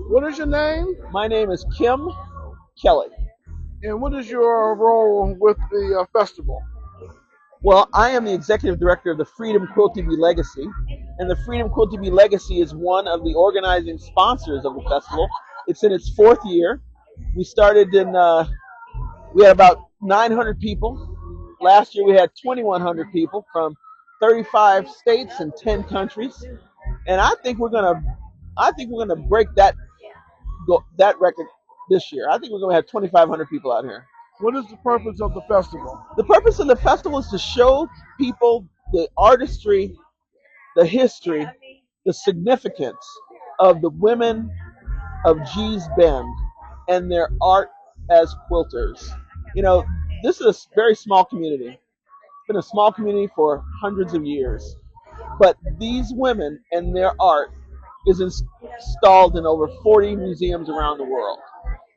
What is your name? My name is Kim Kelly. And what is your role with the festival? Well, I am the executive director of the Freedom Quilt TV Legacy, and the Freedom Quilt TV Legacy is one of the organizing sponsors of the festival. It's in its fourth year. We started we had about 900 people. Last year we had 2,100 people from 35 states and 10 countries, and I think we're gonna break that record this year. I think we're gonna have 2,500 people out here. What is the purpose of the festival? The purpose of the festival is to show people the artistry, the history, the significance of the women of Gee's Bend and their art as quilters. You know, this is a very small community. It's been a small community for hundreds of years. But these women and their art is installed in over 40 museums around the world.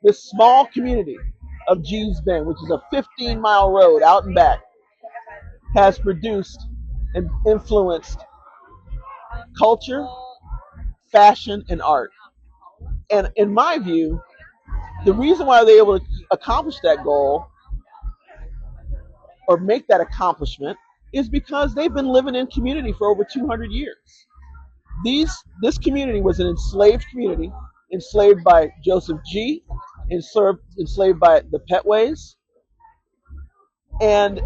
This small community of Gee's Bend, which is a 15-mile road out and back, has produced and influenced culture, fashion, and art. And in my view, the reason why they're able to accomplish that goal or make that accomplishment is because they've been living in community for over 200 years. This community was an enslaved community, enslaved by Joseph G, enslaved by the Petways, and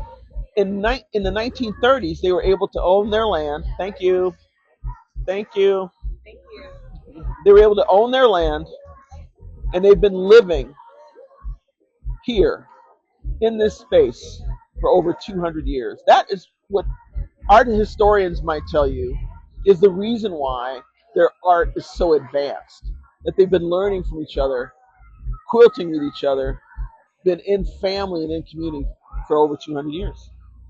in the 1930s they were able to own their land. Thank you, thank you. They were able to own their land, and they've been living here in this space for over 200 years. That is what art historians might tell you is the reason why their art is so advanced. That they've been learning from each other, quilting with each other, been in family and in community for over 200 years.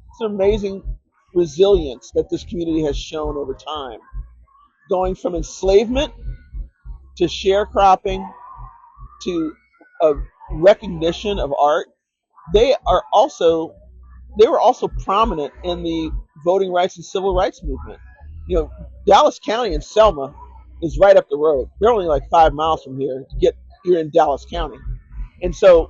It's an amazing resilience that this community has shown over time, going from enslavement to sharecropping to a recognition of art. They are also they were also prominent in the voting rights and civil rights movement. You know, Dallas County and Selma is right up the road. They're only like 5 miles from here to get here in Dallas County. And so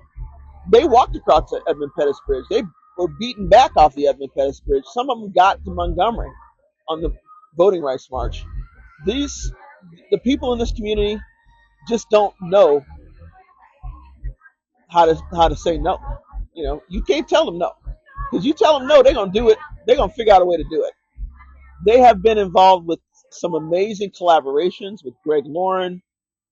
they walked across the Edmund Pettus Bridge. They were beaten back off the Edmund Pettus Bridge. Some of them got to Montgomery on the voting rights march. These the people in this community just don't know how to say no. You know, you can't tell them no. Because you tell them no, they're gonna do it. They're gonna figure out a way to do it. They have been involved with some amazing collaborations with Greg Lauren,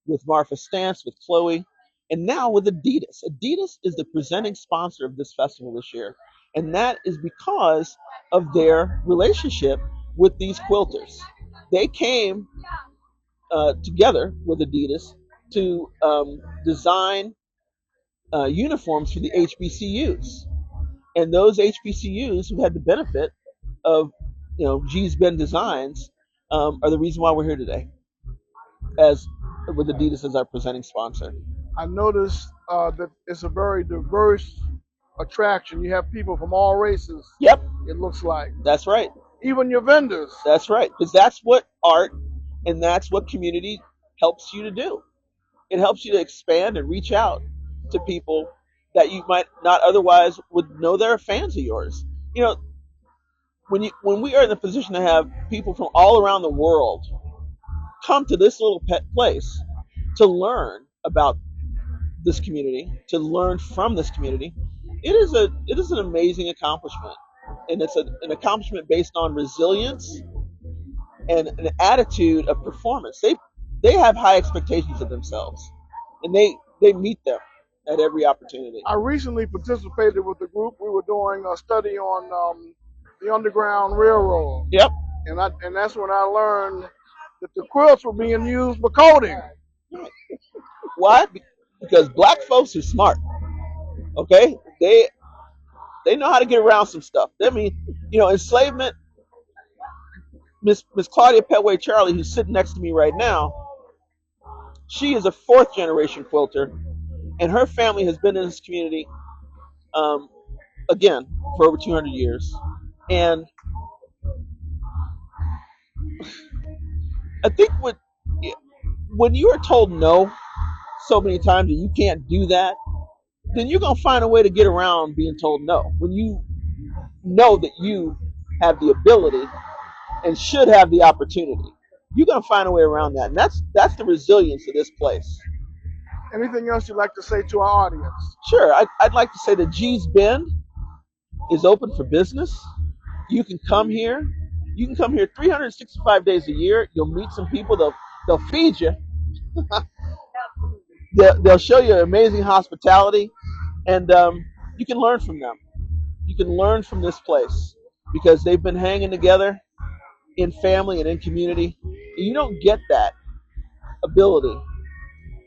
with Martha Stance, with Chloe, and now with Adidas. Adidas is the presenting sponsor of this festival this year, and that is because of their relationship with these quilters. They came together with Adidas to design uniforms for the HBCUs, and those HBCUs who had the benefit of G's Ben Designs are the reason why we're here today, as with Adidas as our presenting sponsor. I noticed that it's a very diverse attraction. You have people from all races, Yep, it looks like. that's right. Even your vendors. That's right. Because that's what art and that's what community helps you to do. It helps you to expand and reach out to people that you might not otherwise would know they're fans of yours. You know, when we are in the position to have people from all around the world come to this little pet place to learn about this community, to learn from this community, it is an amazing accomplishment, and it's an accomplishment based on resilience and an attitude of performance. They have high expectations of themselves, and they meet them at every opportunity. I recently participated with the group. We were doing a study on the Underground Railroad, Yep. and that's when I learned that the quilts were being used for coding. Why? Because black folks are smart. Okay, they know how to get around some stuff. I mean, enslavement. Miss Claudia Petway Charlie, who's sitting next to me right now, she is a fourth generation quilter, and her family has been in this community um, again for over 200 years. And I think what when you are told no so many times that you can't do that, then you're going to find a way to get around being told no. When you know that you have the ability and should have the opportunity, you're going to find a way around that. And that's the resilience of this place. Anything else you'd like to say to our audience? Sure, I'd like to say that G's Bend is open for business. You can come here. You can come here 365 days a year. You'll meet some people. They'll feed you. They'll show you amazing hospitality, and you can learn from them. You can learn from this place because they've been hanging together in family and in community. You don't get that ability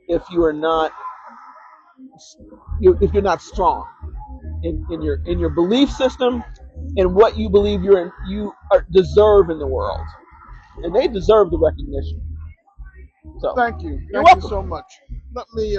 if you are not if you're not strong in your belief system and what you believe deserve in the world, and they deserve the recognition. So Thank you. you're Thank you welcome. so much. Let me